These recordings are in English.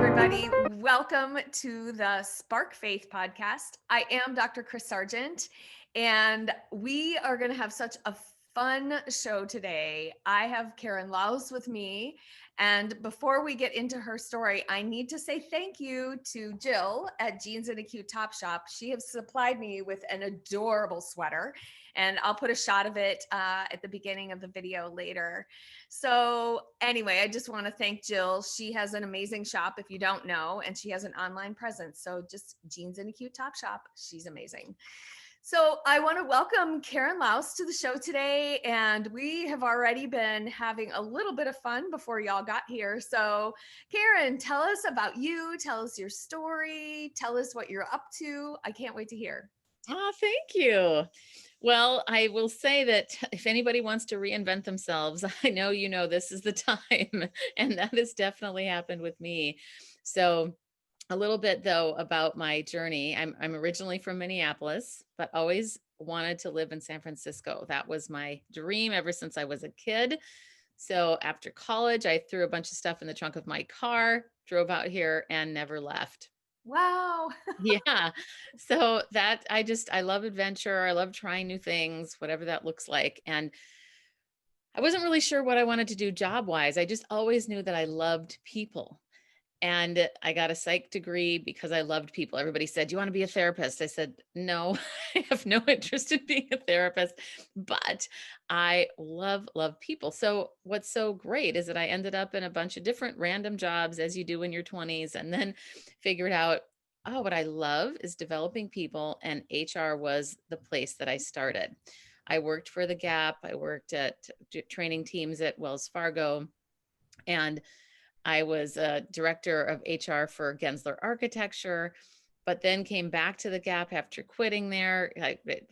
everybody. Welcome to the Spark Faith podcast. I am Dr. Chris Sargent, and we are going to have such a fun show today. I have Karen Laos with me. And before we get into her story, I need to say thank you to Jill at Jeans and a Cute Top Shop. She has supplied me with an adorable sweater, and I'll put a shot of it at the beginning of the video later. So anyway, I just want to thank Jill. She has an amazing shop if you don't know, and she has an online presence. So just Jeans and a Cute Top Shop. She's amazing. So I want to welcome Karen Laos to the show today. And we have already been having a little bit of fun before y'all got here. So Karen, tell us about you. Tell us your story. Tell us what you're up to. I can't wait to hear. Oh, thank you. Well, I will say that if anybody wants to reinvent themselves, I know this is the time, and that has definitely happened with me. So, a little bit though about my journey. I'm originally from Minneapolis, but always wanted to live in San Francisco. That was my dream ever since I was a kid. So, after college, I threw a bunch of stuff in the trunk of my car, drove out here, and never left. Wow. Yeah. So that I love adventure. I love trying new things, whatever that looks like. And I wasn't really sure what I wanted to do job wise. I just always knew that I loved people. And I got a psych degree because I loved people. Everybody said, "Do you want to be a therapist?" I said, "No, I have no interest in being a therapist, but I love people." So what's so great is that I ended up in a bunch of different random jobs as you do in your 20s, and then figured out, oh, what I love is developing people, and HR was the place that I started. I worked for the Gap. I worked at training teams at Wells Fargo, and I was a director of HR for Gensler Architecture, but then came back to the Gap after quitting there.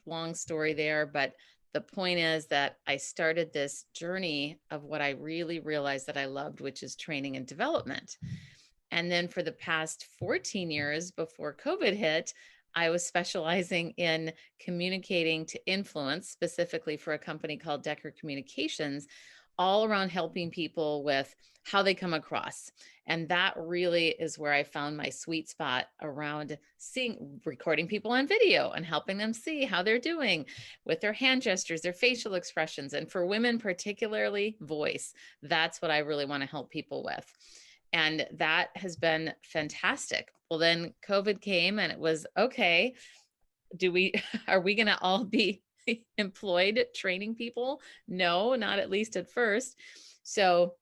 Long story there, but the point is that I started this journey of what I really realized that I loved, which is training and development. And then for the past 14 years before COVID hit, I was specializing in communicating to influence, specifically for a company called Decker Communications, all around helping people with how they come across. And that really is where I found my sweet spot around recording people on video and helping them see how they're doing with their hand gestures, their facial expressions, and for women, particularly voice. That's what I really want to help people with. And that has been fantastic. Well, then COVID came and it was okay. Are we going to all be employed training people? No, not at least at first. So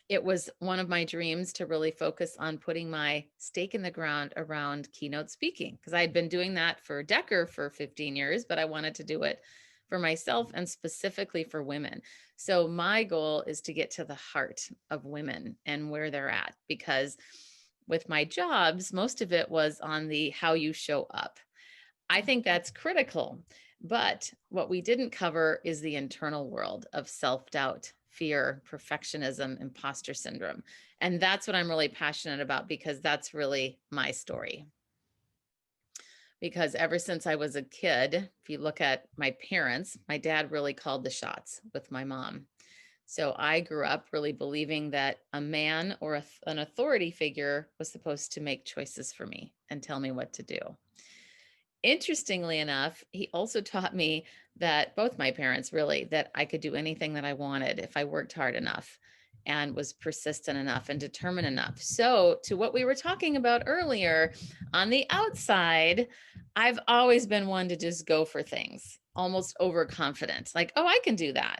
it was one of my dreams to really focus on putting my stake in the ground around keynote speaking, because I had been doing that for Decker for 15 years, but I wanted to do it for myself and specifically for women. So my goal is to get to the heart of women and where they're at, because with my jobs, most of it was on the how you show up. I think that's critical. But what we didn't cover is the internal world of self-doubt, fear, perfectionism, imposter syndrome. And that's what I'm really passionate about, because that's really my story. Because ever since I was a kid, if you look at my parents, my dad really called the shots with my mom. So I grew up really believing that a man or an authority figure was supposed to make choices for me and tell me what to do. Interestingly enough, he also taught me that, both my parents really, that I could do anything that I wanted if I worked hard enough and was persistent enough and determined enough. So, to what we were talking about earlier, on the outside, I've always been one to just go for things, almost overconfident, like, oh, I can do that.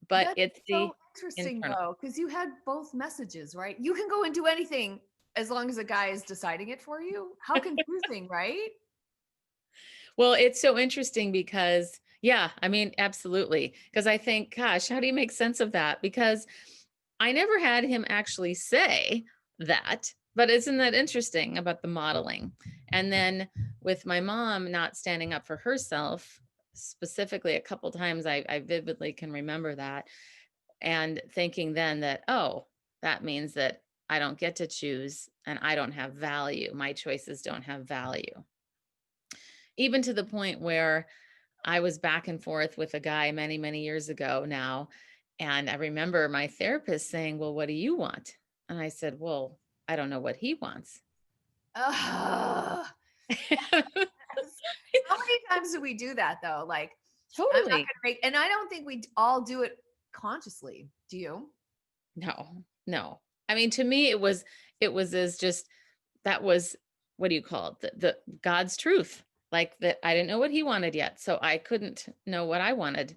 But That's it's the so interesting internal. though, because you had both messages, right? You can go and do anything as long as a guy is deciding it for you. How confusing, right? Well, it's so interesting because, yeah, I mean, absolutely. Because I think, gosh, how do you make sense of that? Because I never had him actually say that, but isn't that interesting about the modeling? And then with my mom not standing up for herself, specifically a couple times, I vividly can remember that, and thinking then that, oh, that means that I don't get to choose and I don't have value. My choices don't have value. Even to the point where I was back and forth with a guy many, many years ago now. And I remember my therapist saying, "Well, what do you want?" And I said, "Well, I don't know what he wants. Ugh. Yes. How many times do we do that though? Like, I'm not Totally. gonna make, and I don't think we all do it consciously. Do you? No, no. I mean, to me, it was as just that was what do you call it? The God's truth. Like that I didn't know what he wanted yet. So I couldn't know what I wanted.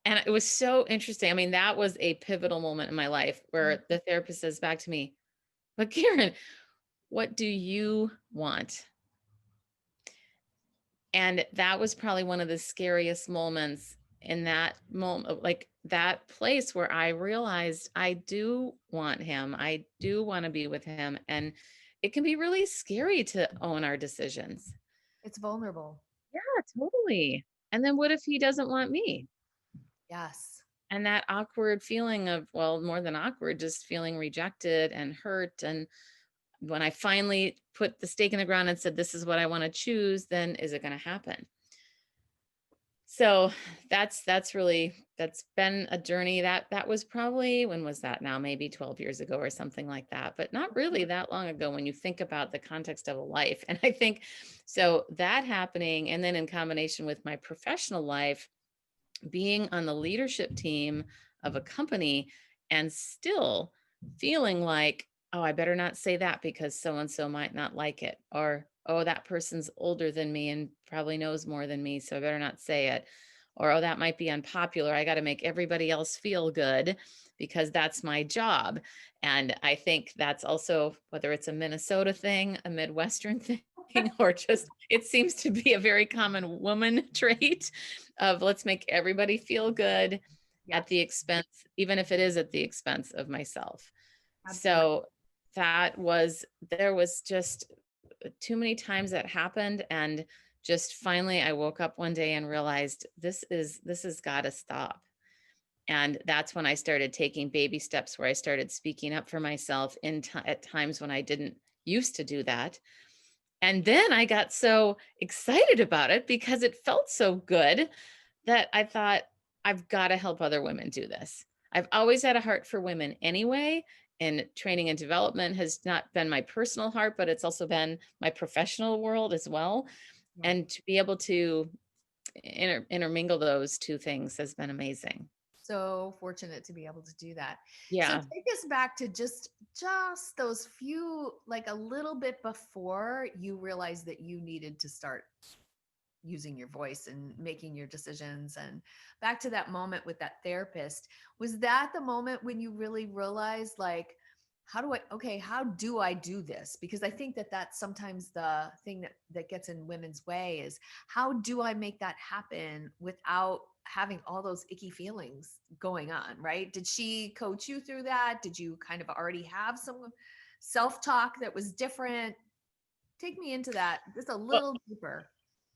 And it was so interesting. I mean, that was a pivotal moment in my life Mm. where the therapist says back to me, but Karen, what do you want? And that was probably one of the scariest moments in that moment, like that place where I realized I do want him. I do want to be with him. And it can be really scary to own our decisions. It's vulnerable. Yeah, totally. And then what if he doesn't want me? Yes. And that awkward feeling of, well, more than awkward, just feeling rejected and hurt. And when I finally put the stake in the ground and said, this is what I want to choose, then is it going to happen? So that's been a journey that was probably, when was that now? Maybe 12 years ago or something like that, but not really that long ago when you think about the context of a life. And I think so that happening, and then in combination with my professional life, being on the leadership team of a company and still feeling like, oh, I better not say that because so and so might not like it. Or, oh, that person's older than me and probably knows more than me, so I better not say it. Or, oh, that might be unpopular. I got to make everybody else feel good because that's my job. And I think that's also, whether it's a Minnesota thing, a Midwestern thing, or just it seems to be a very common woman trait of let's make everybody feel good at Yes. the expense, even if it is at the expense of myself. Absolutely. So there was just too many times that happened. And just finally, I woke up one day and realized this has got to stop. And that's when I started taking baby steps where I started speaking up for myself at times when I didn't used to do that. And then I got so excited about it because it felt so good that I thought, I've got to help other women do this. I've always had a heart for women anyway, and training and development has not been my personal heart, but it's also been my professional world as well. Yeah. And to be able to intermingle those two things has been amazing. So fortunate to be able to do that. So Yeah. take us back to just those few, like a little bit before you realized that you needed to start using your voice and making your decisions, and back to that moment with that therapist. Was that the moment when you really realized, like, how do I do this? Because I think that that's sometimes the thing that gets in women's way, is how do I make that happen without having all those icky feelings going on, right? Did she coach you through that? Did you kind of already have some self-talk that was different? Take me into that just a Well, little deeper.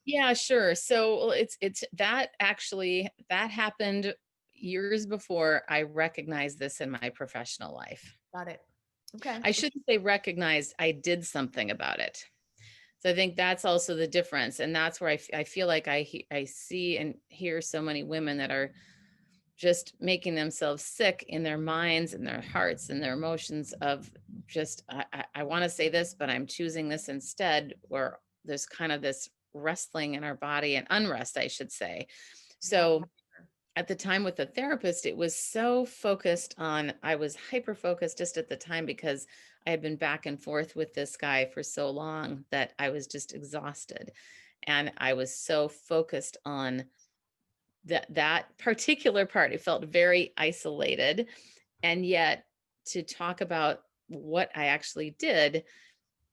yeah, sure. So well, it's that actually that happened years before I recognized this in my professional life. Got it. Okay. I shouldn't say recognized, I did something about it. So I think that's also the difference. And that's where I feel like I see and hear so many women that are just making themselves sick in their minds and their hearts and their emotions of just, I want to say this, but I'm choosing this instead, where there's kind of this wrestling in our body and unrest, I should say. Yeah. So at the time with the therapist, it was so focused on, I was hyper focused just at the time because I had been back and forth with this guy for so long that I was just exhausted. And I was so focused on that particular part. It felt very isolated. And yet to talk about what I actually did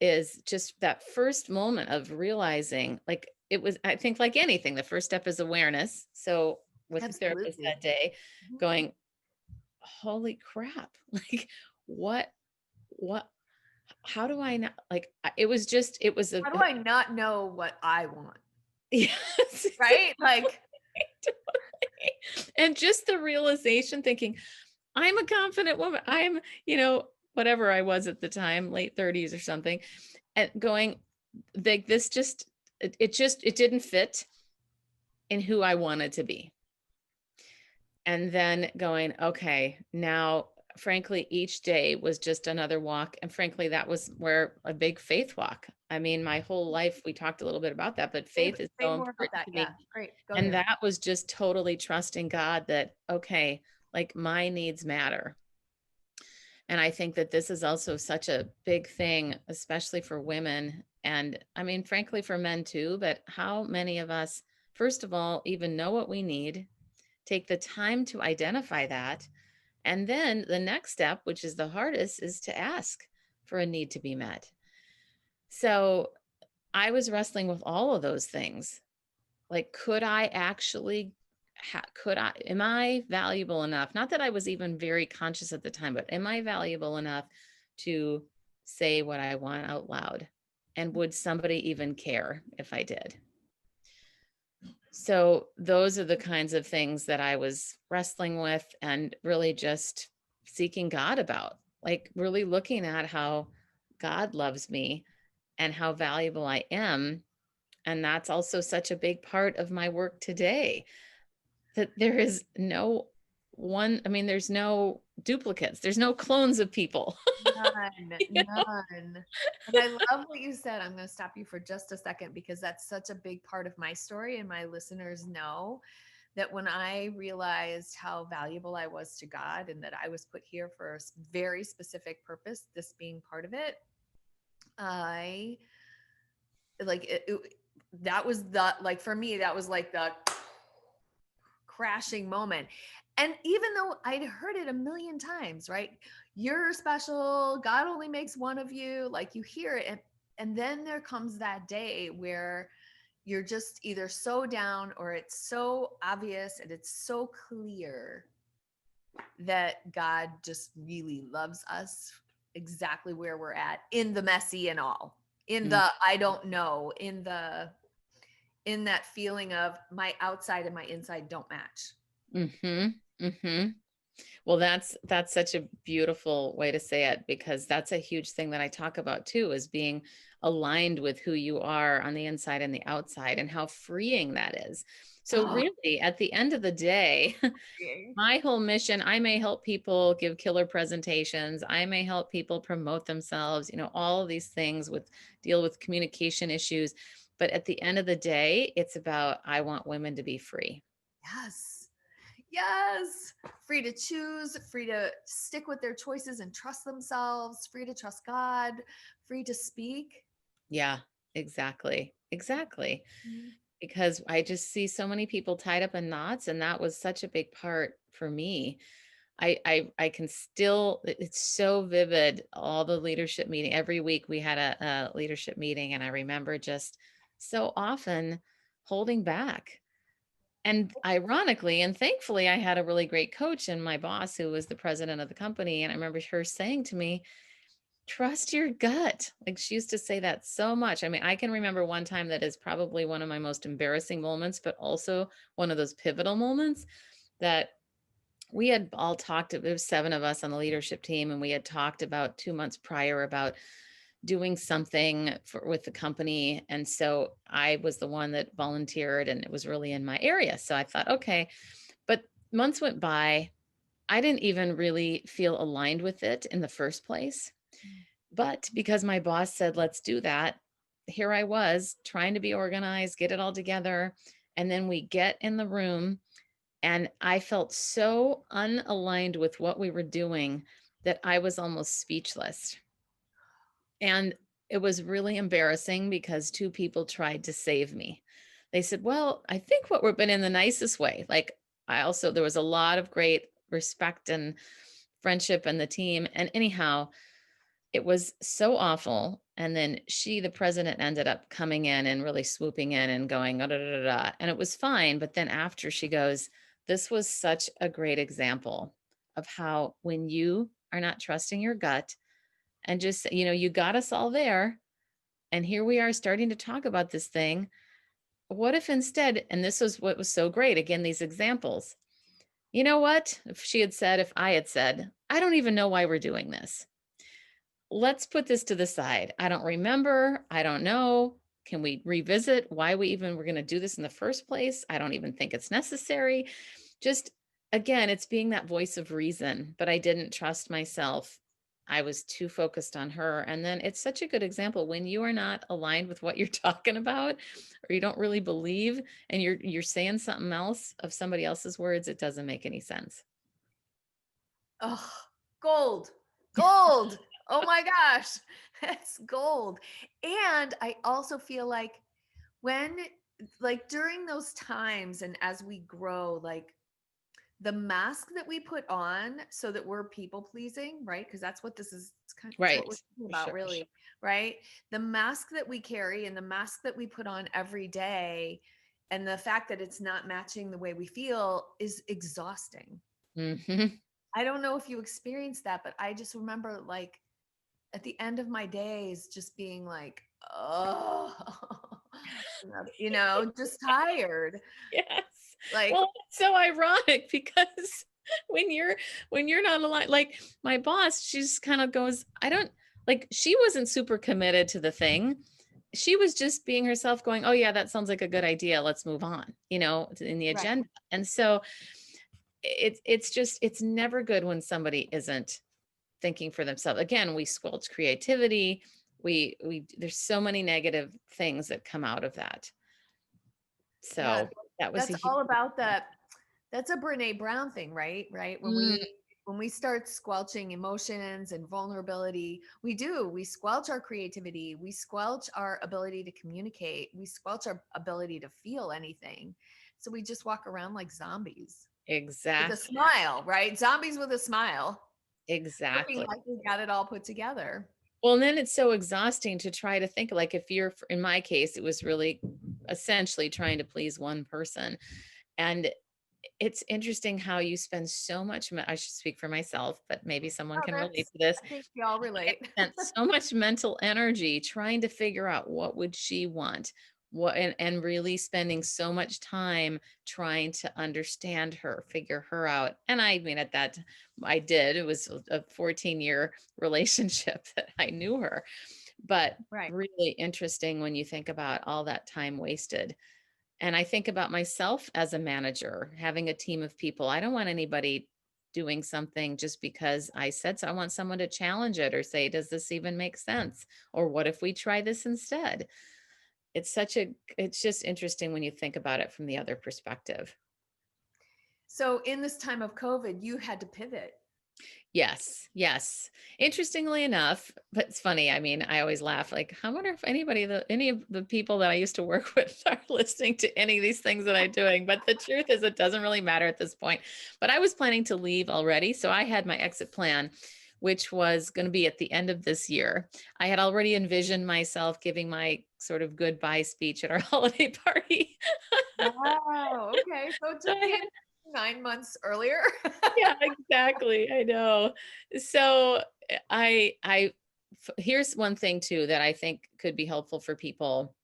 is just that first moment of realizing, like, it was, I think, like anything, the first step is awareness. So with the therapist Absolutely. that day, Mhm. going, holy crap, like what, what, how do I not, like, it was just, it was How do I not know what I want? yes, Right? Like, and just the realization thinking, I'm a confident woman. I'm, whatever I was at the time, late 30s or something, and going, like, this just, it didn't fit in who I wanted to be. And then going, okay, now frankly, each day was just another walk. And frankly, that was where a big faith walk. I mean, my whole life, we talked a little bit about that, but Say, faith is say so more about important that. to Yeah, me. great. Go And there. that was just totally trusting God that, okay, like my needs matter. And I think that this is also such a big thing, especially for women. And I mean, frankly, for men too. But how many of us, first of all, even know what we need, take the time to identify that? And then the next step, which is the hardest, is to ask for a need to be met. So I was wrestling with all of those things. Like, could I actually, am I valuable enough? Not that I was even very conscious at the time, but am I valuable enough to say what I want out loud? And would somebody even care if I did? So those are the kinds of things that I was wrestling with and really just seeking God about, like really looking at how God loves me and how valuable I am. And that's also such a big part of my work today, that there is no one, I mean, there's no duplicates, there's no clones of people. None, You know? none. And I love what you said. I'm going to stop you for just a second because that's such a big part of my story. And my listeners know that when I realized how valuable I was to God and that I was put here for a very specific purpose, this being part of it, I like that was the, like, for me, that was like the crashing moment. And even though I'd heard it a million times, right? You're special. God only makes one of you. Like, you hear it. And then there comes that day where you're just either so down or it's so obvious and it's so clear that God just really loves us exactly where we're at, in the messy and all, in Mm, the I don't know, in that feeling of my outside and my inside don't match. mhm, mhm. Well, that's such a beautiful way to say it, because that's a huge thing that I talk about too, is being aligned with who you are on the inside and the outside, and how freeing that is. So Oh, really, at the end of the day, freeing. my whole mission, I may help people give killer presentations, I may help people promote themselves, all of these things, with deal with communication issues, but at the end of the day, it's about, I want women to be free. Yes. Yes. Free to choose, free to stick with their choices and trust themselves, free to trust God, free to speak. Yeah, exactly. Exactly. Mhm. Because I just see so many people tied up in knots, and that was such a big part for me. I can still, it's so vivid, all the leadership meeting. Every week we had a leadership meeting, and I remember just so often holding back. And ironically and thankfully, I had a really great coach and my boss, who was the president of the company. And I remember her saying to me, trust your gut. Like, she used to say that so much. I mean, I can remember one time that is probably one of my most embarrassing moments, but also one of those pivotal moments, that we had all talked. There was 7 of us on the leadership team, and we had talked about 2 months prior about doing something with the company. And so I was the one that volunteered, and it was really in my area. So I thought, okay, but months went by. I didn't even really feel aligned with it in the first place. But because my boss said, let's do that, here I was trying to be organized, get it all together. And then we get in the room, and I felt so unaligned with what we were doing that I was almost speechless. And it was really embarrassing because 2 people tried to save me. They said, well, I think what we're, been in the nicest way. Like, there was a lot of great respect and friendship in the team. And anyhow, it was so awful. And then the president, ended up coming in and really swooping in and going, "Ah, da, da, da, da," and it was fine. But then after, she goes, this was such a great example of how, when you are not trusting your gut, and just, you got us all there. And here we are starting to talk about this thing. What if instead, and this was what was so great, again, these examples, you know what? If I had said, I don't even know why we're doing this. Let's put this to the side. I don't remember. I don't know. Can we revisit why we even were going to do this in the first place? I don't even think it's necessary. Just again, it's being that voice of reason, but I didn't trust myself. I was too focused on her. And then it's such a good example when you are not aligned with what you're talking about, or you don't really believe, and you're saying something else of somebody else's words, it doesn't make any sense. Oh, gold, gold. Oh my gosh, that's gold. And I also feel like when, like during those times and as we grow, like the mask that we put on so that we're people pleasing, right? Because that's what this is. It's kind of, it's what we're Right. talking For about, sure. really, right? The mask that we carry and the mask that we put on every day, and the fact that it's not matching the way we feel is exhausting. Hmm. I don't know if you experienced that, but I just remember like at the end of my days just being like, oh, just tired. Yes. Like, Well, it's so ironic because when you're when you're not aligned, like my boss, she's kind of goes, I don't like she wasn't super committed to the thing. She was just being herself going, "Oh yeah, that sounds like a good idea. Let's move on." In the right. agenda. And so it's just it's never good when somebody isn't thinking for themselves. Again, we squelch creativity. We there's so many negative things that come out of that. Yeah, So that was a that's huge. all about that. That's a Brene Brown thing, right? Right. Mm, When we start squelching emotions and vulnerability, we squelch our creativity, we squelch our ability to communicate, we squelch our ability to feel anything. So we just walk around like zombies with a exactly. smile, right? Zombies with a smile, looking Exactly. like we got it all put together. Well, and then it's so exhausting to try to think like if you're in my case, it was really essentially trying to please one person. And it's interesting how you spend so much I should speak for myself, but maybe someone Oh, can relate that's, to this. I think we all I relate. spent so much mental energy trying to figure out what would she want, and really spending so much time trying to understand her, figure her out. And I mean, at that I did. It was a 14-year relationship that I knew her, but Right. really interesting when you think about all that time wasted. And I think about myself as a manager, having a team of people. I don't want anybody doing something just because I said so. I want someone to challenge it or say, does this even make sense? Or what if we try this instead? It's just interesting when you think about it from the other perspective. So in this time of COVID, you had to pivot. Yes, yes. Interestingly enough, but it's funny. I mean, I always laugh. Like, I wonder if any of the people that I used to work with are listening to any of these things that I'm doing. But the truth is, it doesn't really matter at this point. But I was planning to leave already, so I had my exit plan, which was going to be at the end of this year. I had already envisioned myself giving my sort of goodbye speech at our holiday party. Wow. Okay. So it So took I you had 9 months earlier. yeah, exactly. I know. So here's one thing too that I think could be helpful for people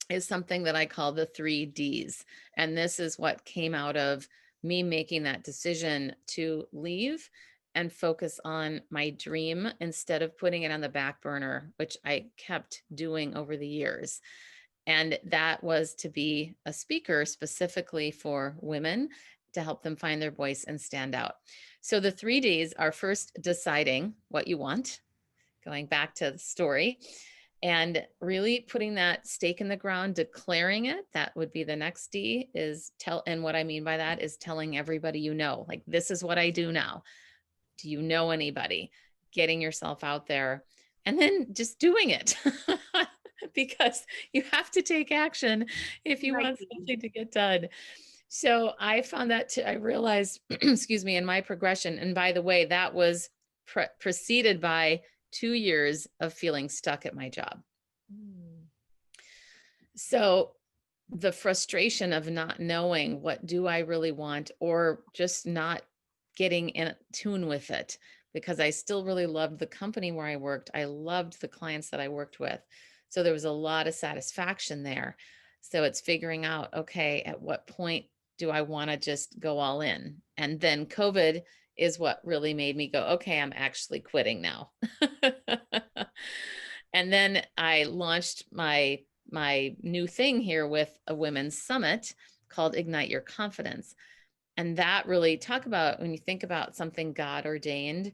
is something that I call the 3 Ds. And this is what came out of me making that decision to leave and focus on my dream instead of putting it on the back burner, which I kept doing over the years. And that was to be a speaker specifically for women to help them find their voice and stand out. So the 3 Ds are first deciding what you want, going back to the story, and really putting that stake in the ground, declaring it. That would be the next D is tell. And what I mean by that is telling everybody you know, like, this is what I do now. Do you know anybody? Getting yourself out there and then just doing it. Because you have to take action if you want Nike. something to get done. So I found that I realized, excuse me, in my progression. And by the way, that was preceded by 2 years of feeling stuck at my job. Mm. So the frustration of not knowing what do I really want, or just not getting in tune with it, because I still really loved the company where I worked. I loved the clients that I worked with. So there was a lot of satisfaction there. So it's figuring out, okay, at what point do I want to just go all in? And then COVID is what really made me go, okay, I'm actually quitting now. And then I launched my new thing here with a women's summit called Ignite Your Confidence. And that really, talk about when you think about something God ordained,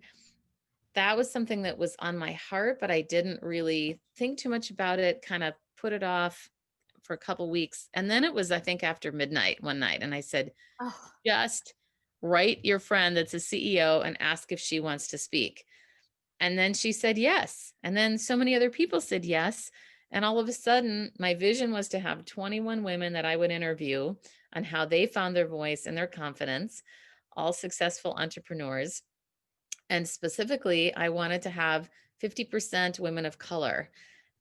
that was something that was on my heart, but I didn't really think too much about it, kind of put it off for a couple weeks. And then it was, I think, after midnight one night, and I said, Oh, just write your friend that's a CEO and ask if she wants to speak. And then she said yes. And then so many other people said yes. And all of a sudden, my vision was to have 21 women that I would interview on how they found their voice and their confidence, all successful entrepreneurs. And specifically, I wanted to have 50% women of color.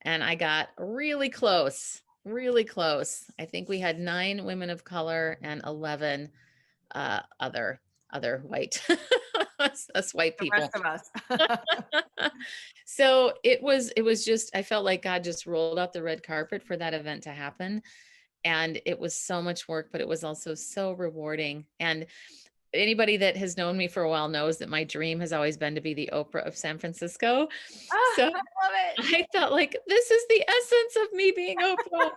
And I got really close, really close. I think we had 9 women of color and 11 other white us white the rest people. of us. So it was just, I felt like God just rolled out the red carpet for that event to happen. And it was so much work, but it was also so rewarding. And anybody that has known me for a while knows that my dream has always been to be the Oprah of San Francisco. Ah, So I love it. I felt like this is the essence of me being Oprah,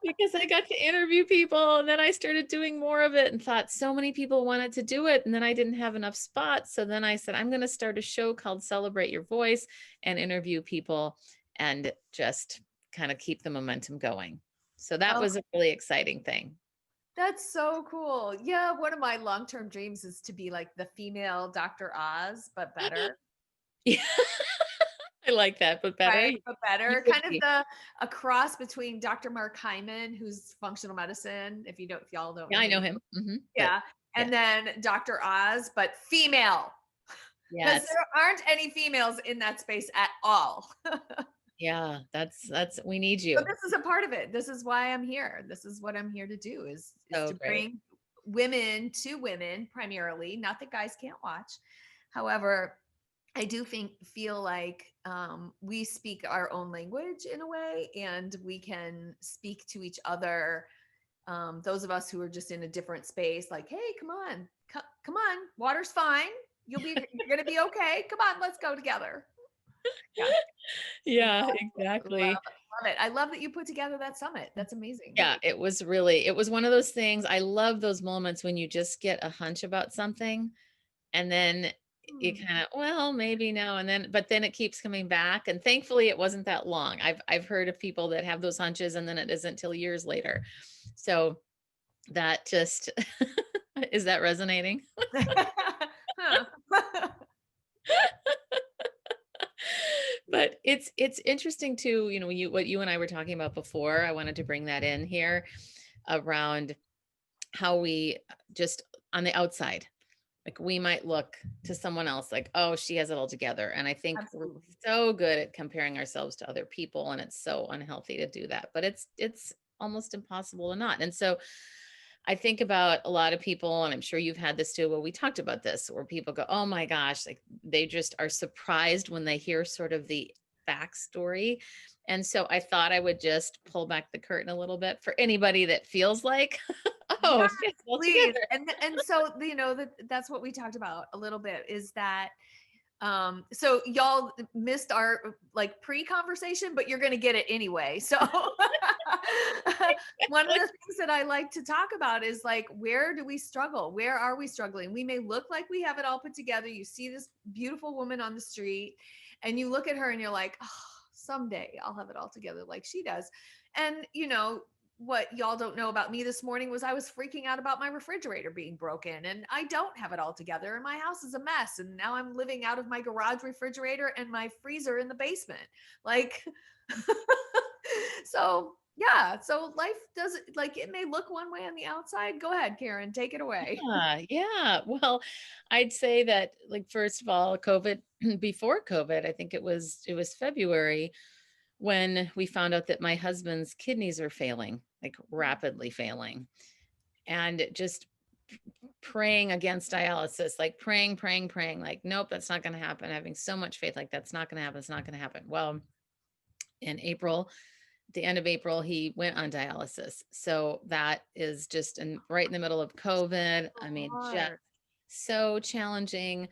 because I got to interview people, and then I started doing more of it and thought so many people wanted to do it, and then I didn't have enough spots. So then I said, I'm going to start a show called Celebrate Your Voice and interview people and just kind of keep the momentum going. So that Oh, was a really exciting thing. that's so cool. Yeah, one of my long-term dreams is to be like the female Dr. Oz, but better. Yeah, I like that, but better. Right, but You better. would Kind of be. a cross between Dr. Mark Hyman, who's functional medicine, if y'all don't Yeah, know I who know he is. him. But Yeah. yeah, And then Dr. Oz, but female, because yes. there aren't any females in that space at all. Yeah, that's we need So you. this is a part of it. This is why I'm here. This is what I'm here to do is So to great. bring women to women primarily, not that guys can't watch. However, I do feel like we speak our own language in a way, and we can speak to each other. Those of us who are just in a different space, like, hey, come on, come on, water's fine. You're gonna be okay. Come on, let's go together. Yeah, love, Yeah, love, exactly. love it. I love that you put together that summit. That's amazing. Yeah, it was one of those things. I love those moments when you just get a hunch about something, and then you Hmm. kind of, well, maybe no, and then but then it keeps coming back, and thankfully it wasn't that long. I've heard of people that have those hunches and then it isn't till years later. So that just is that resonating? Huh. But it's interesting too, what you and I were talking about before. I wanted to bring that in here around how we just on the outside, like we might look to someone else like, oh, she has it all together. And I think we're Absolutely. so good at comparing ourselves to other people, and it's so unhealthy to do that. But it's almost impossible to not. And so I think about a lot of people, and I'm sure you've had this too. Well, we talked about this where people go, oh my gosh, like they just are surprised when they hear sort of the backstory. And so I thought I would just pull back the curtain a little bit for anybody that feels like, oh, Yes, she has it all please. together. And so that's what we talked about a little bit is that so y'all missed our like pre-conversation, but you're going to get it anyway. So one of the things that I like to talk about is like, where do we struggle? Where are we struggling? We may look like we have it all put together. You see this beautiful woman on the street and you look at her and you're like, oh, someday I'll have it all together like she does. And what y'all don't know about me this morning was I was freaking out about my refrigerator being broken, and I don't have it all together, and my house is a mess, and now I'm living out of my garage refrigerator and my freezer in the basement. Like so yeah, so life doesn't like it may look one way on the outside. Go ahead, Karen, take it away. Yeah, yeah. Well, I'd say that, like, first of all, COVID, before COVID, I think it was February when we found out that my husband's kidneys are failing, like rapidly failing. And just praying against dialysis, like praying, praying, praying, like, nope, that's not going to happen. Having so much faith, like, that's not going to happen. It's not going to happen. Well, in April, the end of April, he went on dialysis. So that is just right in the middle of COVID. I So mean, just hard. so challenging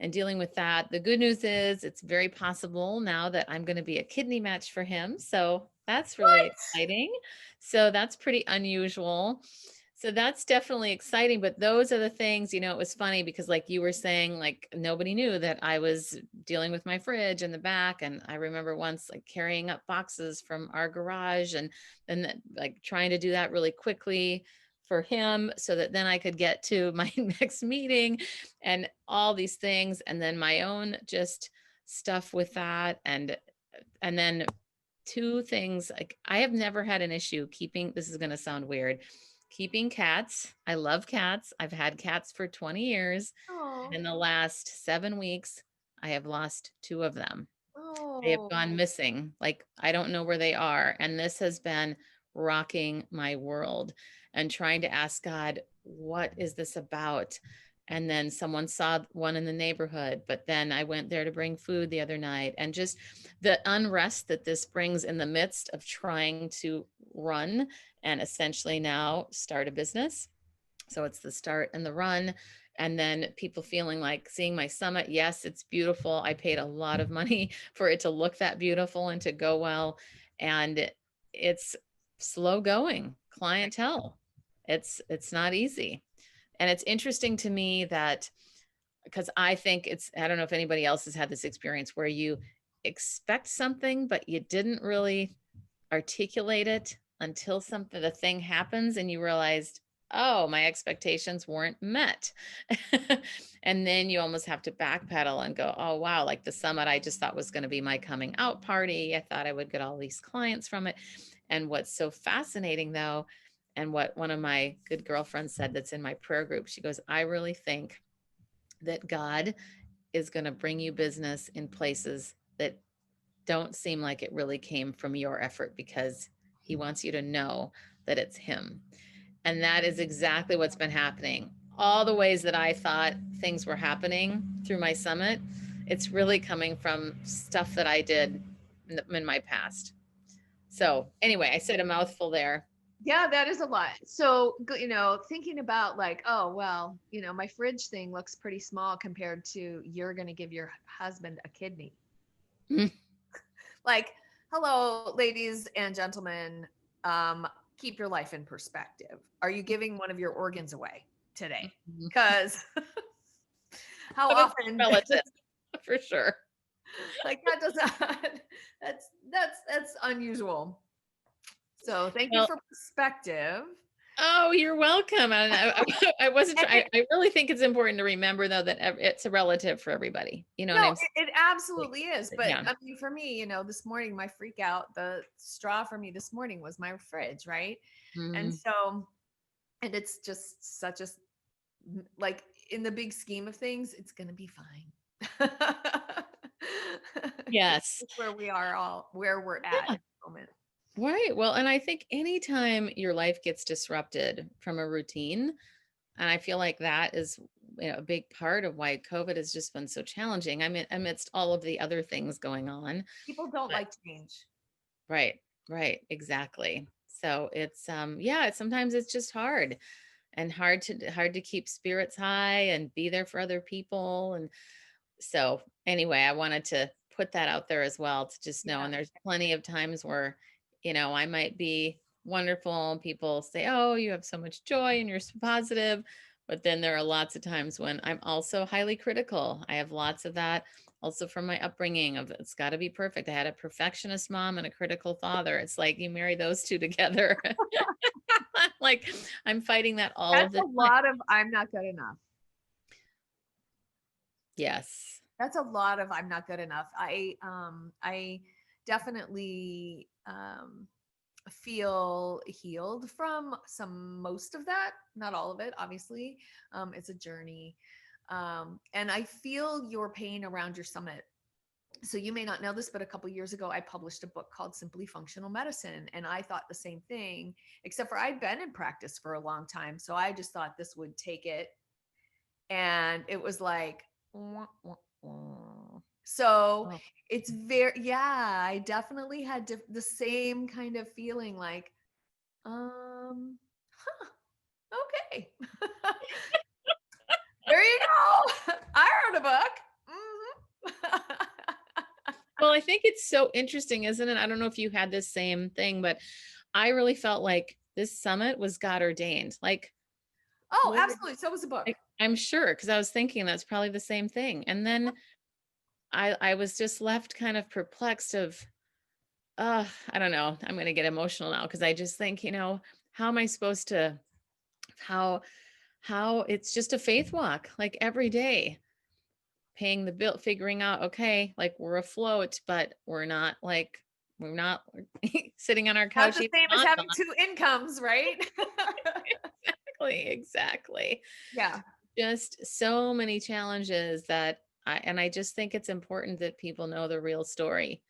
and dealing with that. The good news is it's very possible now that I'm going to be a kidney match for him. So that's really What? exciting. So that's pretty unusual. So that's definitely exciting, but those are the things, it was funny because like you were saying, like nobody knew that I was dealing with my fridge in the back. And I remember once like carrying up boxes from our garage and then like trying to do that really quickly for him so that then I could get to my next meeting and all these things. And then my own just stuff with that. And then two things, like I have never had an issue keeping, this is going to sound weird, keeping cats. I love cats. I've had cats for 20 years. Oh, In the last 7 weeks, I have lost two of them. They have oh, gone missing. Like, I don't know where they are. And this has been rocking my world and trying to ask God, what is this about? And then someone saw one in the neighborhood, but then I went there to bring food the other night. And just the unrest that this brings in the midst of trying to run and essentially now start a business. So it's the start and the run. And then people feeling like seeing my summit. Yes, it's beautiful. I paid a lot of money for it to look that beautiful and to go well. And it's slow going clientele. It's not easy. And it's interesting to me that because I think I don't know if anybody else has had this experience where you expect something, but you didn't really articulate it until the thing happens and you realized, oh, my expectations weren't met. And then you almost have to backpedal and go, oh, wow, like the summit I just thought was going to be my coming out party. I thought I would get all these clients from it. And what's so fascinating though, and what one of my good girlfriends said that's in my prayer group, she goes, I really think that God is going to bring you business in places that don't seem like it really came from your effort because he wants you to know that it's him. And that is exactly what's been happening. All the ways that I thought things were happening through my summit, it's really coming from stuff that I did in my past. So, anyway, I said a mouthful there. yeah, that is a lot. So, thinking about like, oh, well, my fridge thing looks pretty small compared to you're going to give your husband a kidney. Mm. Like, hello, ladies and gentlemen. Um, Keep your life in perspective. Are you giving one of your organs away today? Because how But it's often, relative for sure. like that doesn't, that's unusual. So thank you Well, for perspective. oh, you're welcome. And I wasn't And trying. I really think it's important to remember though that it's a relative for everybody. You know what no, I'm saying? it absolutely is. But Yeah. I mean, for me, this morning, my freak out, the straw for me this morning was my fridge, right? And Mm, so, and it's just such a, like, in the big scheme of things, it's going to be fine. yes. Where we are all, where we're at Yeah. the moment. Right. Well, and I think anytime your life gets disrupted from a routine, and I feel like that is a big part of why COVID has just been so challenging. I mean, amidst all of the other things going on. People don't But like change. right, right, exactly. So yeah, sometimes it's just hard and hard to keep spirits high and be there for other people. And so anyway, I wanted to put that out there as well to just know. Yeah. And there's plenty of times where, I might be wonderful and people say, oh, you have so much joy and you're so positive. But then there are lots of times when I'm also highly critical. I have lots of that also from my upbringing of it's got to be perfect. I had a perfectionist mom and a critical father. It's like you marry those two together. Like I'm fighting that all of That's the a time. lot of I'm not good enough. Yes. That's a lot of I'm not good enough. I definitely feel healed from most of that, not all of it, obviously. It's a journey. And I feel your pain around your summit. So you may not know this, but a couple years ago, I published a book called Simply Functional Medicine. And I thought the same thing, except for I'd been in practice for a long time. So I just thought this would take it. And it was like, wah, wah, wah. So Oh. it's very, yeah, I definitely had the same kind of feeling like, huh, okay. There you go. I wrote a book. Well, I think it's so interesting, isn't it? I don't know if you had this same thing, but I really felt like this summit was God ordained. Like, Oh, Lord, absolutely. So was the book. I'm sure, because I was thinking that's probably the same thing. And then I was just left kind of perplexed of, I don't know. I'm going to get emotional now because I just think, how am I supposed to, how, how it's just a faith walk, like every day, paying the bill, figuring out, okay, like we're afloat, but we're not sitting on our Not couch the eating same as hot having dogs. two incomes, right? Exactly, exactly. Yeah. Just so many challenges that I just think it's important that people know the real story.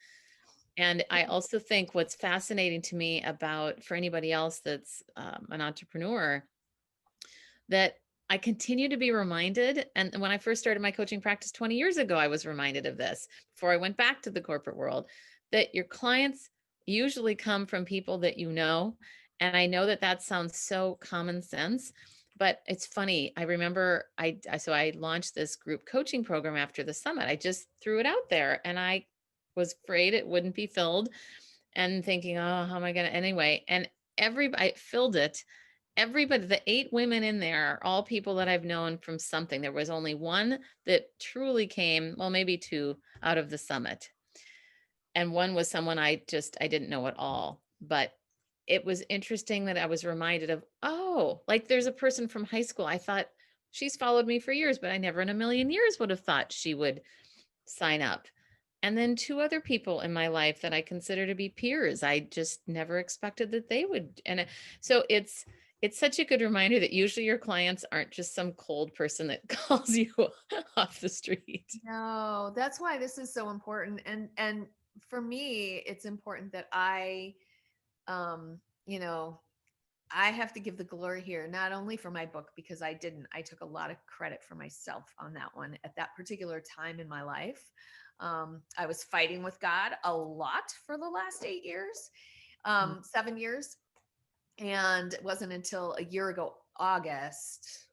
And I also think what's fascinating to me about for anybody else that's an entrepreneur, that I continue to be reminded. And when I first started my coaching practice 20 years ago, I was reminded of this before I went back to the corporate world, that your clients usually come from people that you know. And I know that that sounds so common sense, but it's funny. I remember so I launched this group coaching program after the summit. I just threw it out there and I was afraid it wouldn't be filled and thinking, oh, how am I going to anyway? And everybody filled it. Everybody, the 8 women in there are all people that I've known from something. There was only one that truly came, well, maybe two out of the summit. And one was someone I didn't know at all. But it was interesting that I was reminded of, oh, like there's a person from high school. I thought she's followed me for years, but I never in a million years would have thought she would sign up. And then 2 other people in my life that I consider to be peers. I just never expected that they would. So it's such a good reminder that usually your clients aren't just some cold person that calls you off the street. No, that's why this is so important. And for me, it's important that um, you know, I have to give the glory here, not only for my book, because I didn't. I took a lot of credit for myself on that one at that particular time in my life. I was fighting with God a lot for the last 8 years, Mm. 7 years. And it wasn't until a year ago, August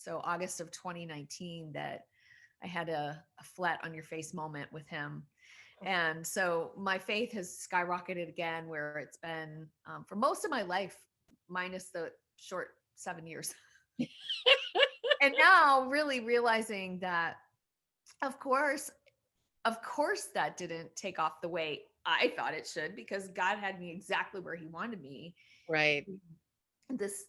of 2019, that I had a flat on your face moment with him. And so my faith has skyrocketed again, where it's been for most of my life, minus the short 7 years. And now really realizing that, of course, that didn't take off the way I thought it should, because God had me exactly where he wanted me. Right. This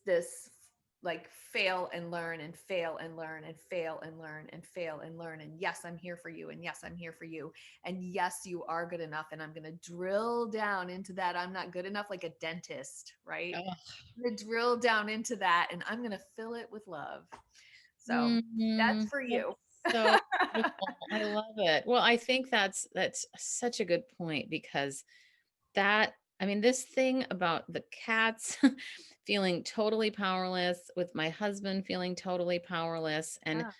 like fail and learn and fail and learn and fail and learn and fail and learn, and yes, I'm here for you, and yes, I'm here for you, and yes, you are good enough, and I'm going to drill down into that I'm not good enough, like a dentist, right? Oh, I'm going to drill down into that, and I'm going to fill it with love. So that's mhm. for That's you. so beautiful. I love it. Well, I think that's such a good point because that, I mean, this thing about the cats feeling totally powerless, with my husband feeling totally powerless, and Yeah.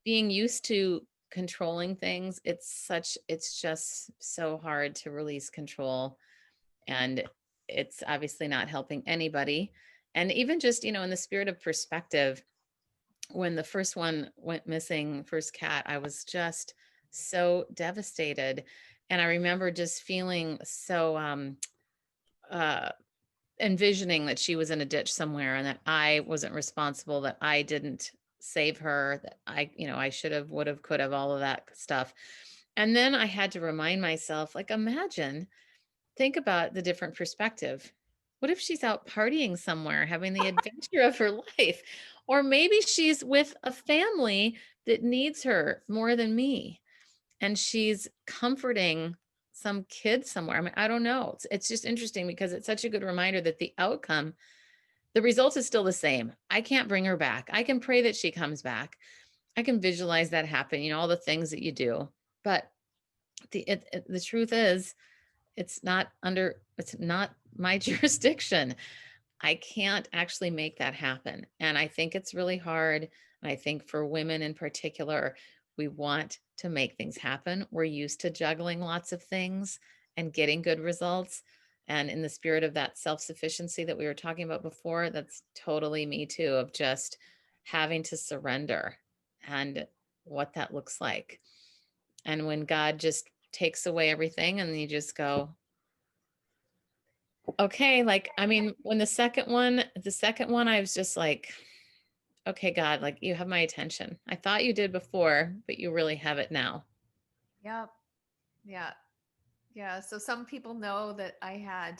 being used to controlling things, it's just so hard to release control. And it's obviously not helping anybody. And even just, in the spirit of perspective, when the first one went missing, first cat, I was just so devastated. And I remember just feeling so uh envisioning that she was in a ditch somewhere and that I wasn't responsible, that I didn't save her, that I should have, would have, could have, all of that stuff. And then I had to remind myself, like, imagine, think about the different perspective. What if she's out partying somewhere, having the adventure of her life? Or maybe she's with a family that needs her more than me, and she's comforting some kid somewhere. I mean, I don't know. It's just interesting because it's such a good reminder that the result is still the same. I can't bring her back. I can pray that she comes back. I can visualize that happen, all the things that you do. But the truth is, it's not my jurisdiction. I can't actually make that happen. And I think it's really hard. And I think for women in particular, we want to make things happen. We're used to juggling lots of things and getting good results. And in the spirit of that self sufficiency that we were talking about before, that's totally me too, of just having to surrender and what that looks like. And when God just takes away everything and you just go, Okay, like, I mean, when the second one, I was just like, okay, God, like you have my attention. I thought you did before, but you really have it now. Yep. Yeah. Yeah. So some people know that I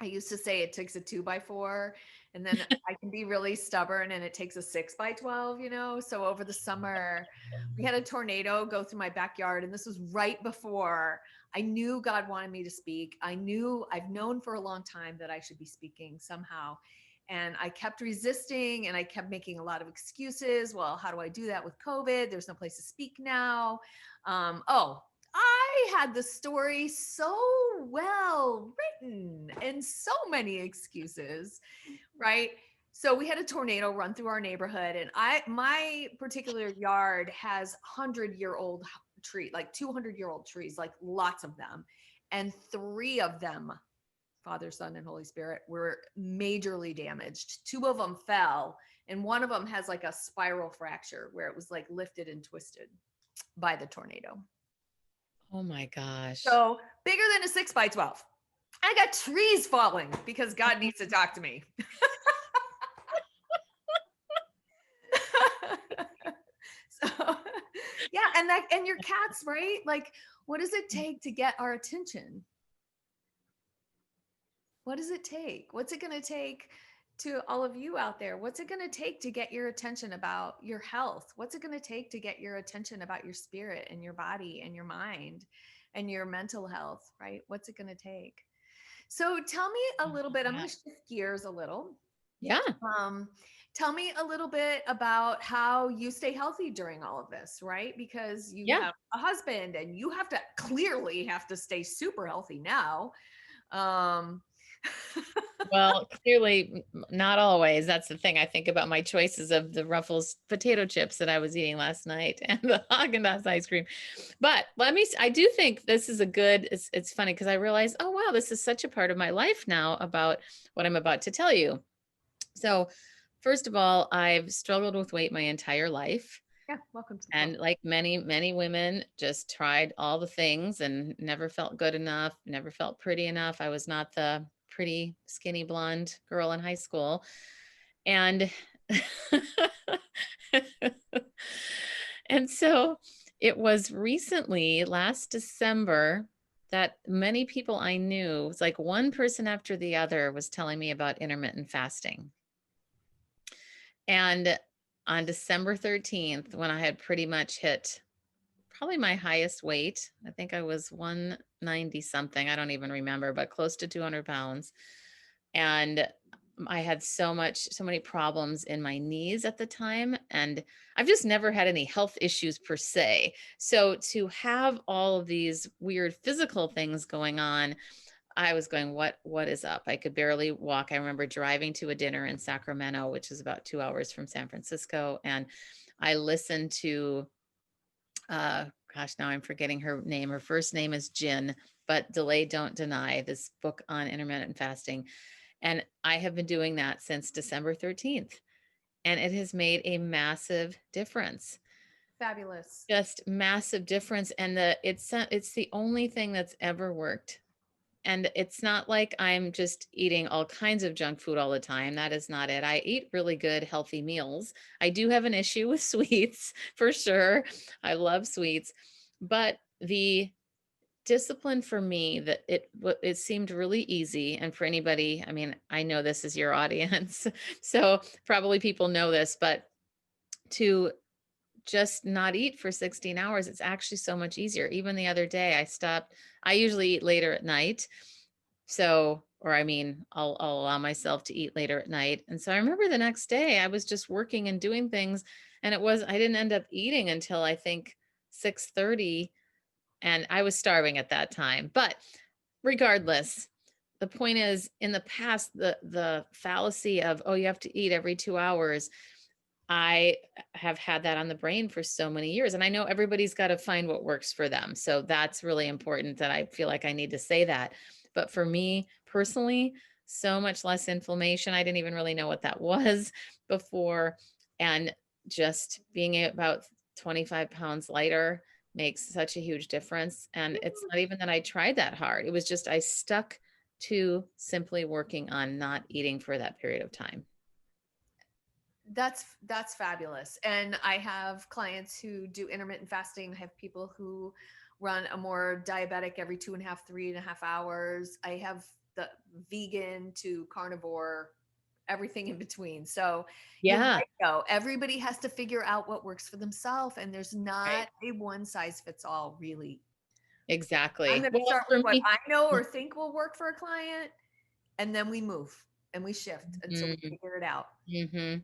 used to say it takes a 2x4, and then I can be really stubborn and it takes a 6x12, you know? So over the summer, we had a tornado go through my backyard, and this was right before I knew God wanted me to speak. I've known for a long time that I should be speaking somehow. And I kept resisting and I kept making a lot of excuses. Well, how do I do that with COVID? There's no place to speak now. I had the story so well written and so many excuses, right? So we had a tornado run through our neighborhood, and my particular yard has 100-year-old tree, like 200-year-old trees, like lots of them. And three of them, Father, Son, and Holy Spirit, were majorly damaged. Two of them fell, and one of them has like a spiral fracture where it was like lifted and twisted by the tornado. Oh my gosh. So bigger than a 6x12. I got trees falling because God needs to talk to me. So yeah, and your cats, right? Like, what does it take to get our attention? What does it take? What's it going to take to all of you out there? What's it going to take to get your attention about your health? What's it going to take to get your attention about your spirit and your body and your mind and your mental health, right? What's it going to take? So tell me a little bit. I'm Yeah. going to shift gears a little. Yeah. Um, Tell me a little bit about how you stay healthy during all of this, right? Because you Yeah. have a husband and you have to clearly have to stay super healthy now. Um, Well, clearly not always. That's the thing. I think about my choices of the Ruffles potato chips that I was eating last night and the Haagen-Dazs ice cream. But I do think this is it's funny because I realize, oh, wow, this is such a part of my life now about what I'm about to tell you. So, first of all, I've struggled with weight my entire life. yeah, welcome to the club. And like many, many women, just tried all the things and never felt good enough, never felt pretty enough. I was not the pretty, skinny blonde girl in high school. And and so it was recently, last December, that many people I knew, it was like one person after the other was telling me about intermittent fasting. And on December 13th, when I had pretty much hit probably my highest weight, I think I was 190 something. I don't even remember, but close to 200 pounds. And I had so many problems in my knees at the time. And I've just never had any health issues per se. So to have all of these weird physical things going on, I was going, what is up? I could barely walk. I remember driving to a dinner in Sacramento, which is about 2 hours from San Francisco. And I listened to gosh, now I'm forgetting her name. Her first name is Jin, but Delay Don't Deny, this book on intermittent fasting. And I have been doing that since December 13th. And it has made a massive difference. Fabulous. Just massive difference. And it's the only thing that's ever worked. And it's not like I'm just eating all kinds of junk food all the time. That is not it. I eat really good, healthy meals. I do have an issue with sweets for sure. I love sweets, but the discipline for me that it seemed really easy. And for anybody, I mean, I know this is your audience, so probably people know this, but to just not eat for 16 hours, it's actually so much easier. Even the other day, I usually eat later at night. So, or I mean, I'll allow myself to eat later at night. And so I remember the next day I was just working and doing things, and I didn't end up eating until I think 6:30, and I was starving at that time. But regardless, the point is, in the past, the fallacy of, oh, you have to eat every 2 hours, I have had that on the brain for so many years. And I know everybody's got to find what works for them. So that's really important that I feel like I need to say that. But for me personally, so much less inflammation. I didn't even really know what that was before. And just being about 25 pounds lighter makes such a huge difference. And it's not even that I tried that hard. It was just I stuck to simply working on not eating for that period of time. That's fabulous. And I have clients who do intermittent fasting. I have people who run a more diabetic every 2.5, 3.5 hours. I have the vegan to carnivore, everything in between. So you're Yeah, right though. Everybody has to figure out what works for themselves. And there's right. not a one size fits all, really. I'm Exactly. going to Well, start with for what me, I know or think will work for a client, and then we move and we shift until we figure it out. mm-hmm.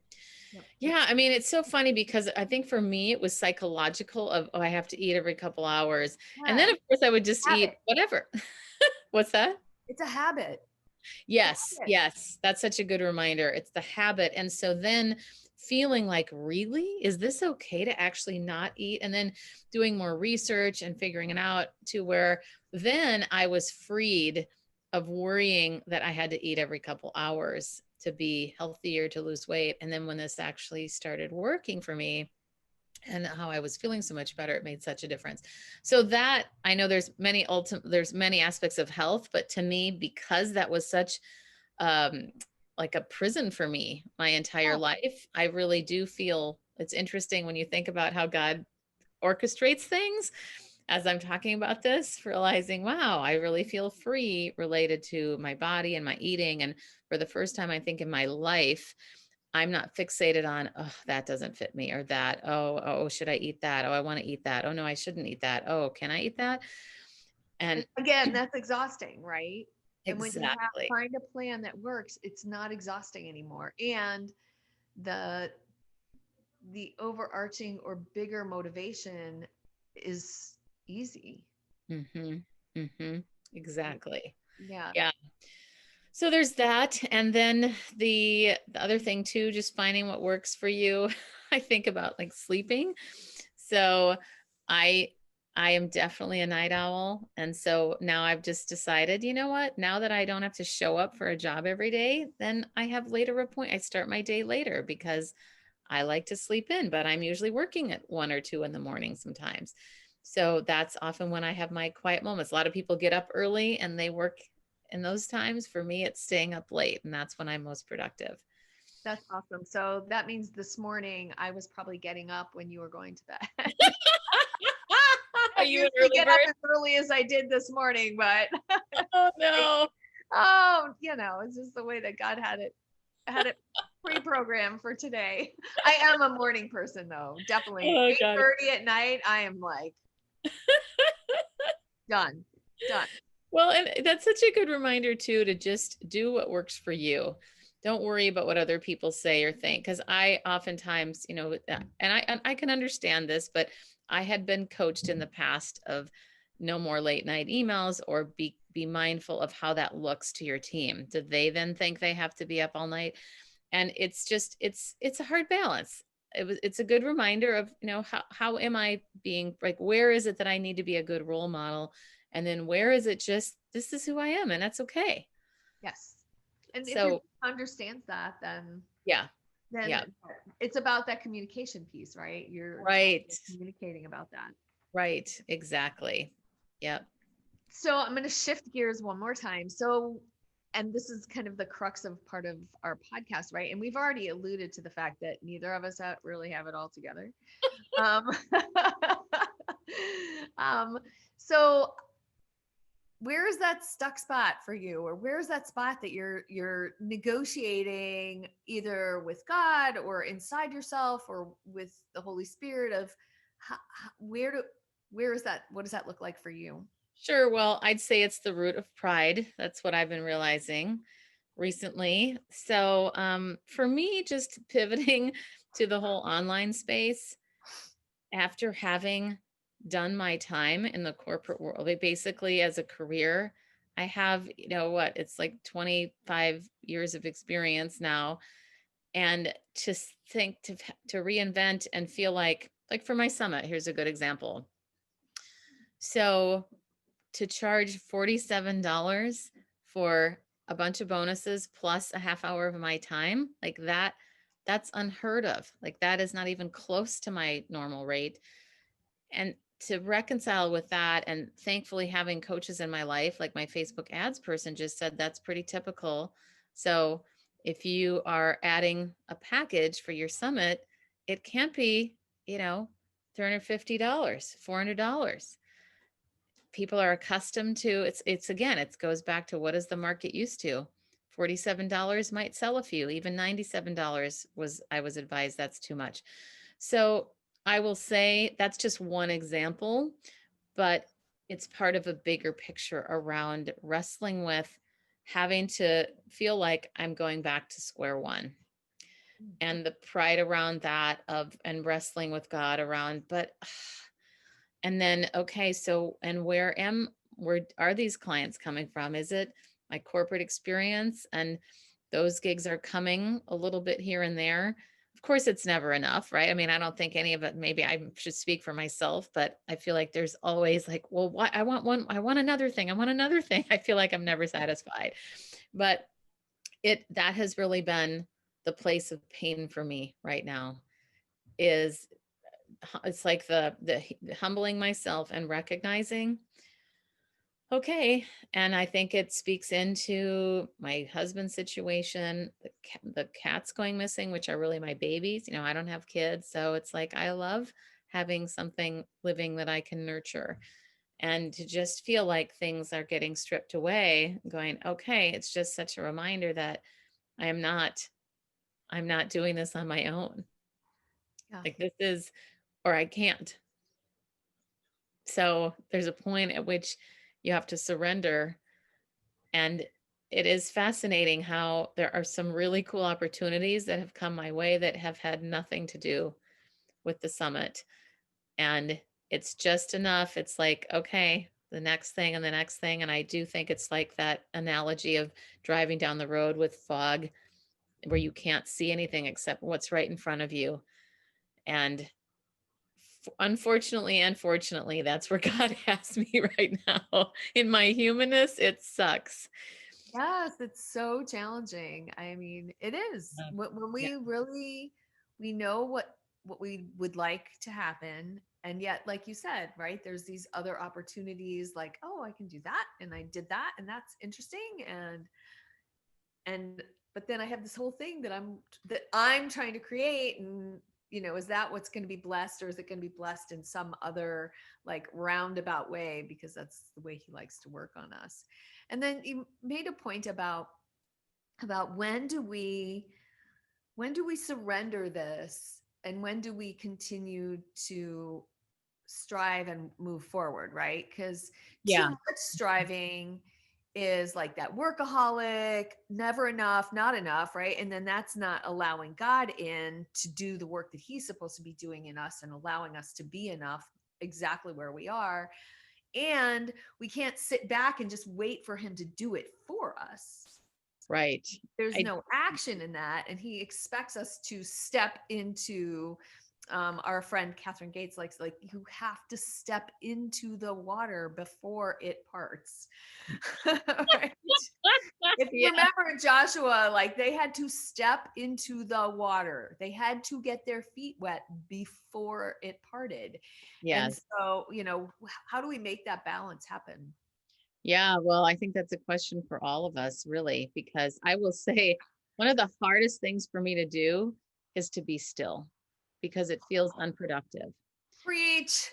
Yep. Yeah, I mean, it's so funny because I think for me it was psychological of, oh, I have to eat every couple hours. And then Yeah, of course I would just eat habit. whatever. What's that? It's a habit. It's a Yes, habit. yes. That's such a good reminder. It's the habit. And so then feeling like, really, is this okay to actually not eat? And then doing more research and figuring it out to where then I was freed of worrying that I had to eat every couple hours to be healthier, to lose weight. And then when this actually started working for me, and how I was feeling so much better, it made such a difference. So that I know there's many aspects of health, but to me, because that was such um like a prison for me my entire Oh, life, I really do feel it's interesting when you think about how God orchestrates things as I'm talking about this, realizing, wow, I really feel free related to my body and my eating. And for the first time, I think in my life, I'm not fixated on, oh, that doesn't fit me or that. Oh, should I eat that? Oh, I want to eat that. Oh, no, I shouldn't eat that. Oh, can I eat that? And again, that's exhausting, right? And when you have exactly. find a plan that works, it's not exhausting anymore. And the the overarching or bigger motivation is easy. Mm-hmm. Mm-hmm. Exactly. Yeah. Yeah. So there's that. And then the other thing too, just finding what works for you. I think about like sleeping. So I I am definitely a night owl. And so now I've just decided, you know what? Now that I don't have to show up for a job every day, then I have later appoint. I start my day later because I like to sleep in, but I'm usually working at 1 or 2 in the morning sometimes. So that's often when I have my quiet moments. A lot of people get up early and they work in those times. For me, it's staying up late, and that's when I'm most productive. That's awesome. So that means this morning I was probably getting up when you were going to bed. Are I you an usually early get up bird? as early as I did this morning, but Oh I, no. it's just the way that God had it pre-programmed for today. I am a morning person though, definitely. Oh God. 8:30 at night, I am like done, done. Well, and that's such a good reminder too to just do what works for you. Don't worry about what other people say or think. Because I oftentimes, and I can understand this, but I had been coached in the past of no more late night emails or be mindful of how that looks to your team. Do they then think they have to be up all night? And it's just it's a hard balance. It's a good reminder of, how am I being, like, where is it that I need to be a good role model, and then where is it just this is who I am and that's okay. Yes. And if your So team understands that, then yeah, then yeah, it's about that communication piece, right? You're right, communicating about that. right, exactly. Yep. So I'm going to shift gears one more time. So, and this is kind of the crux of part of our podcast, right? And we've already alluded to the fact that neither of us really have it all together. Um, um, so where is that stuck spot for you, or where is that spot that you're negotiating either with God or inside yourself or with the Holy Spirit of where is that? What does that look like for you? Sure. Well, I'd say it's the root of pride. That's what I've been realizing recently. So, for me, just pivoting to the whole online space after having done my time in the corporate world, basically as a career, I have, it's like 25 years of experience now. And to think to reinvent and feel like for my summit, here's a good example. So to charge $47 for a bunch of bonuses plus a half hour of my time, like that's unheard of. Like that is not even close to my normal rate. And to reconcile with that, and thankfully having coaches in my life, like my Facebook ads person just said, that's pretty typical. So if you are adding a package for your summit, it can't be, you know, $350, $400. People are accustomed to it's again, it goes back to what is the market used to. $47 might sell a few, even $97 was, I was advised that's too much. So I will say that's just one example, but it's part of a bigger picture around wrestling with having to feel like I'm going back to square one, Mm. and the pride around that of, and wrestling with God around, but and then, okay, so, and where are these clients coming from? Is it my corporate experience? And those gigs are coming a little bit here and there. Of course, it's never enough, right? I mean, I don't think any of it, maybe I should speak for myself, but I feel like there's always like, well, what, I want one, I want another thing, I want another thing. I feel like I'm never satisfied. But that has really been the place of pain for me right now, is it's like the humbling myself and recognizing, okay, and I think it speaks into my husband's situation, the cats going missing, which are really my babies. I don't have kids, so it's like I love having something living that I can nurture, and to just feel like things are getting stripped away, going, okay, it's just such a reminder that I am not I'm not doing this on my own. Yeah. Like, this is, or I can't. So there's a point at which you have to surrender. And it is fascinating how there are some really cool opportunities that have come my way that have had nothing to do with the summit. And it's just enough. It's like, okay, the next thing and the next thing. And I do think it's like that analogy of driving down the road with fog where you can't see anything except what's right in front of you. And unfortunately and fortunately, that's where God has me right now. In my humanness, it sucks. Yes, it's so challenging. I mean, it is. Um, When yeah, we really we know what we would like to happen, and yet, like you said, right? There's these other opportunities, like, oh, I can do that, and I did that, and that's interesting, and but then I have this whole thing that I'm trying to create, and is that what's going to be blessed, or is it going to be blessed in some other like roundabout way, because that's the way he likes to work on us. And then you made a point about when do we surrender this, and when do we continue to strive and move forward, right? Because too yeah, much striving is like that workaholic, never enough, not enough, right? And then that's not allowing God in to do the work that he's supposed to be doing in us and allowing us to be enough exactly where we are. And we can't sit back and just wait for him to do it for us. right. There's I no action in that, and he expects us to step into, our friend Catherine Gates likes, like, you have to step into the water before it parts. Right? If you yeah, remember Joshua, like, they had to step into the water, they had to get their feet wet before it parted. And yes. so, how do we make that balance happen? Yeah, well, I think that's a question for all of us, really, because I will say one of the hardest things for me to do is to be still because it feels unproductive. Preach.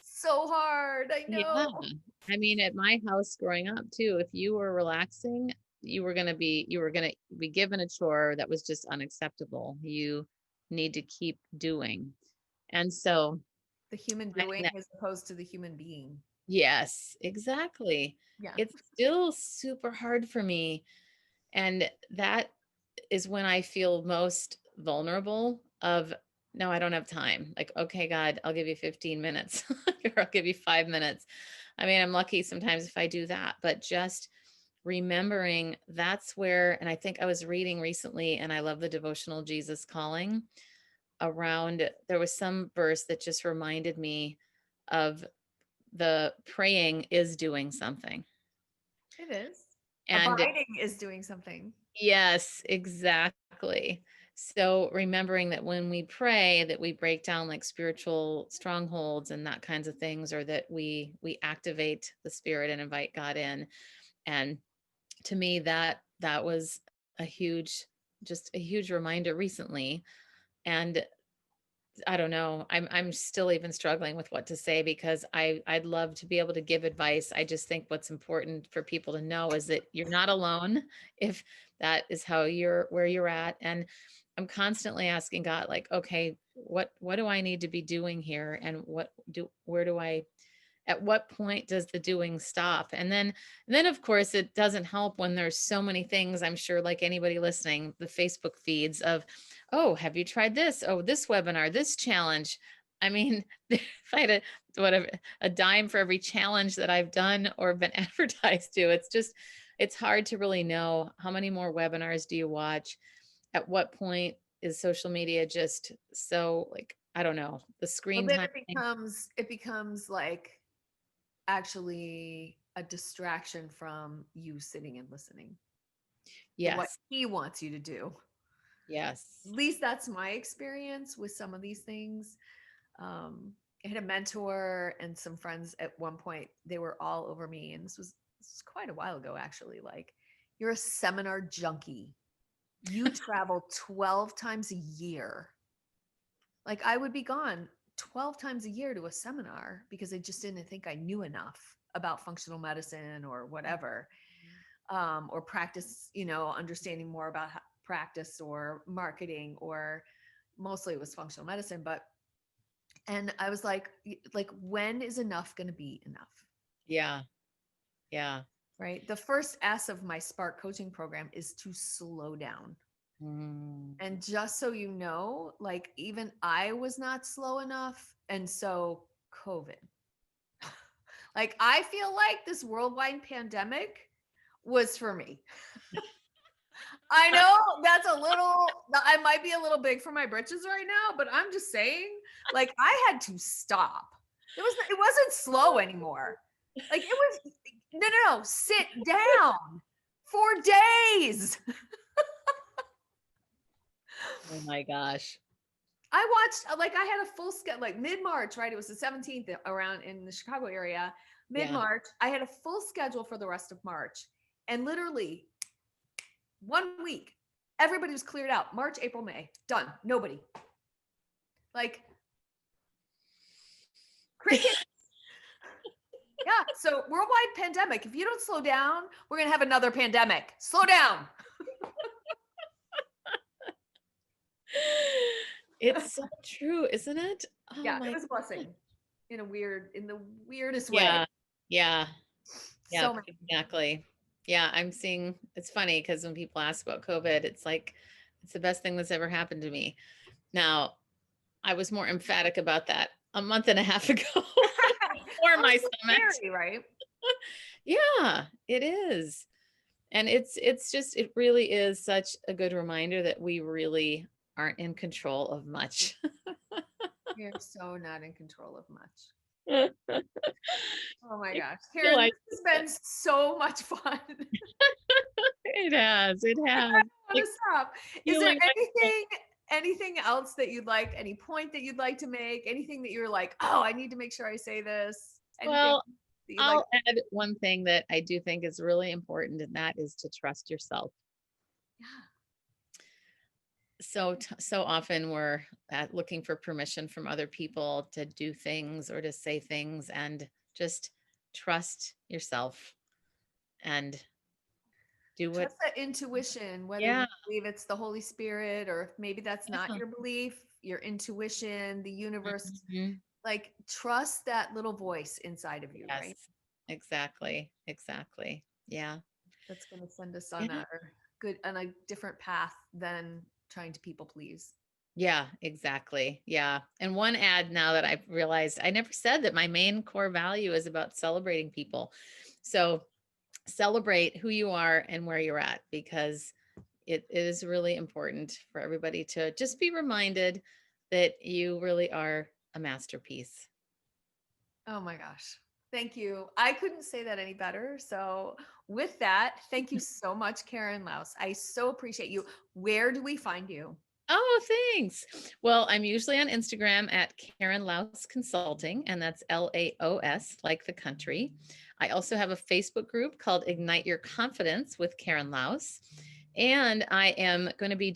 So hard, I Yeah. know. I mean, at my house growing up too, if you were relaxing, you were going to be given a chore that was just unacceptable. You need to keep doing. And so The human finding doing that, as opposed to the human being. yes, exactly. Yeah. It's still super hard for me. And that is when I feel most vulnerable of, no, I don't have time. Like, okay, God, I'll give you 15 minutes or I'll give you 5 minutes. I mean, I'm lucky sometimes if I do that, but just remembering that's where, and I think I was reading recently, and I love the devotional Jesus Calling around, there was some verse that just reminded me of the praying is doing something. It is. And Abiding is doing something. yes, exactly. So remembering that when we pray that we break down like spiritual strongholds and that kinds of things, or that we activate the spirit and invite God in. And to me that was a huge just a huge reminder recently. And I don't know. I'm still even struggling with what to say because I'd love to be able to give advice. I just think what's important for people to know is that you're not alone if that is how you're where you're at. And I'm constantly asking God, like, okay, what do I need to be doing here? And where do I at what point does the doing stop? And then of course it doesn't help when there's so many things. I'm sure, like anybody listening, the Facebook feeds of, oh, have you tried this? Oh, this webinar, this challenge. I mean, if I had whatever a dime for every challenge that I've done or been advertised to, it's hard to really know how many more webinars do you watch. At what point is social media just so, like, I don't know, the Well, screen then time. it becomes like actually a distraction from you sitting and listening to what Yes. he wants you to do. Yes. At least that's my experience with some of these things. Um, I had a mentor and some friends at one point, they were all over me. And this was quite a while ago, actually. Like, you're a seminar junkie. You travel 12 times a year. Like, I would be gone 12 times a year to a seminar because I just didn't think I knew enough about functional medicine or whatever, or practice, understanding more about practice or marketing, or mostly it was functional medicine. But and I was like, when is enough going to be enough? Yeah. Yeah. Right. The first S of my Spark coaching program is to slow down. Mm. And just so you know, like, even I was not slow enough. And so COVID, like, I feel like this worldwide pandemic was for me. I know that's I might be a little big for my britches right now, but I'm just saying, like, I had to stop. It wasn't slow anymore. Like, it was, no, no, no, sit down for days. Oh my gosh. I watched, like, I had a full schedule, like mid-March, right? It was the 17th around in the Chicago area. Yeah. Mid-March, I had a full schedule for the rest of March. And literally 1 week, everybody was cleared out. March, April, May, done. Nobody. Like, cricket. Yeah. So, worldwide pandemic. If you don't slow down, we're going to have another pandemic. Slow down. It's so true, isn't it? Oh Yeah. It my was a God. blessing in the weirdest way. Yeah. Yeah. Yeah, So many. exactly. Yeah, I'm seeing it's funny because when people ask about COVID, it's like it's the best thing that's ever happened to me. Now, I was more emphatic about that a month and a half ago before Oh, my so summit. scary, right? Yeah, it is. And it's just it really is such a good reminder that we really aren't in control of much. You're so not in control of much. I Oh my gosh. feel Karen, like this has been so much fun. it has, it I has. don't want Like to stop. Is there feeling like anything else that you'd like, any point that you'd like to make, anything that you're like, oh, I need to make sure I say this, anything well, that you'd like? I'll add one thing that I do think is really important, and that is to trust yourself. Yeah. So often we're looking for permission from other people to do things or to say things, and just trust yourself and do what. Trust that intuition, whether you Yeah. believe it's the Holy Spirit or if maybe that's not Yeah. your belief, your intuition, the universe, Mhm. like, trust that little voice inside of you, right? Yes, exactly, exactly. Yeah. That's going to send us Yeah. on a different path than trying to people please. Yeah, exactly. Yeah. And one ad now that I've realized I never said that my main core value is about celebrating people. So celebrate who you are and where you're at, because it is really important for everybody to just be reminded that you really are a masterpiece. Oh my gosh. Thank you. I couldn't say that any better. So, with that, thank you so much, Karen Laos. I so appreciate you. Where do we find you? Oh, thanks. Well, I'm usually on Instagram at Karen Laos Consulting, and that's Laos, like the country. I also have a Facebook group called Ignite Your Confidence with Karen Laos. And I am going to be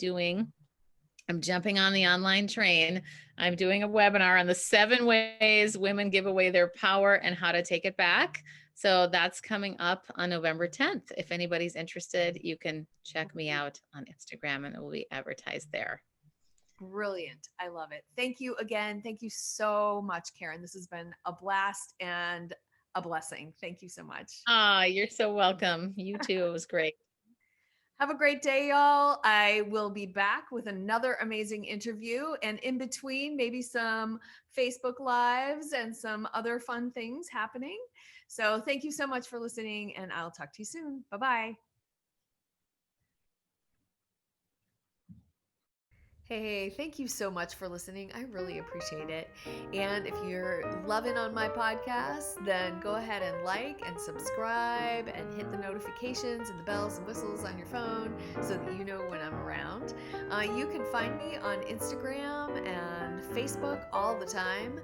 I'm jumping on the online train. I'm doing a webinar on the 7 ways women give away their power and how to take it back. So that's coming up on November 10th. If anybody's interested, you can check me out on Instagram and it will be advertised there. Brilliant. I love it. Thank you again. Thank you so much, Karen. This has been a blast and a blessing. Thank you so much. Ah, you're so welcome. You too. It was great. Have a great day, y'all. I will be back with another amazing interview, and in between, maybe some Facebook Lives and some other fun things happening. So, thank you so much for listening, and I'll talk to you soon. Bye bye. Hey, thank you so much for listening. I really appreciate it. And if you're loving on my podcast, then go ahead and like and subscribe and hit the notifications and the bells and whistles on your phone so that you know when I'm around. You can find me on Instagram and Facebook all the time.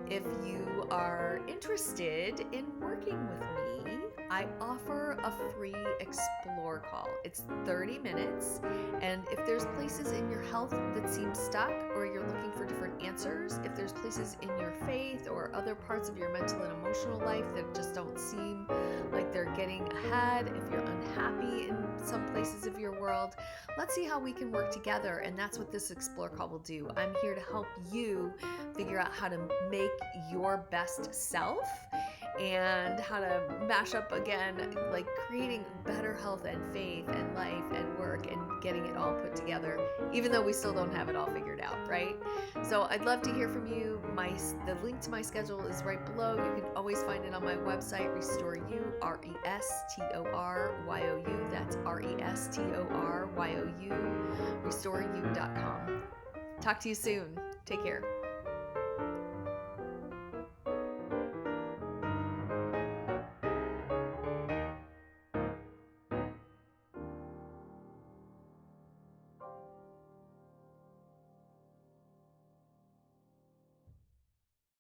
If you are interested in working with me, I offer a free explore call. It's 30 minutes. And if there's places in your health that seem stuck, or you're looking for different answers, if there's places in your faith or other parts of your mental and emotional life that just don't seem like they're getting ahead, if you're unhappy in some places of your world, let's see how we can work together. And that's what this explore call will do. I'm here to help you figure out how to make your best self and how to mash up again, like creating better health and faith and life and work and getting it all put together, even though we still don't have it all figured out, right? So I'd love to hear from you. The link to my schedule is right below. You can always find it on my website, Restore You, RESTORYOU. That's RESTORYOU, restoreyou.com. Talk to you soon. Take care.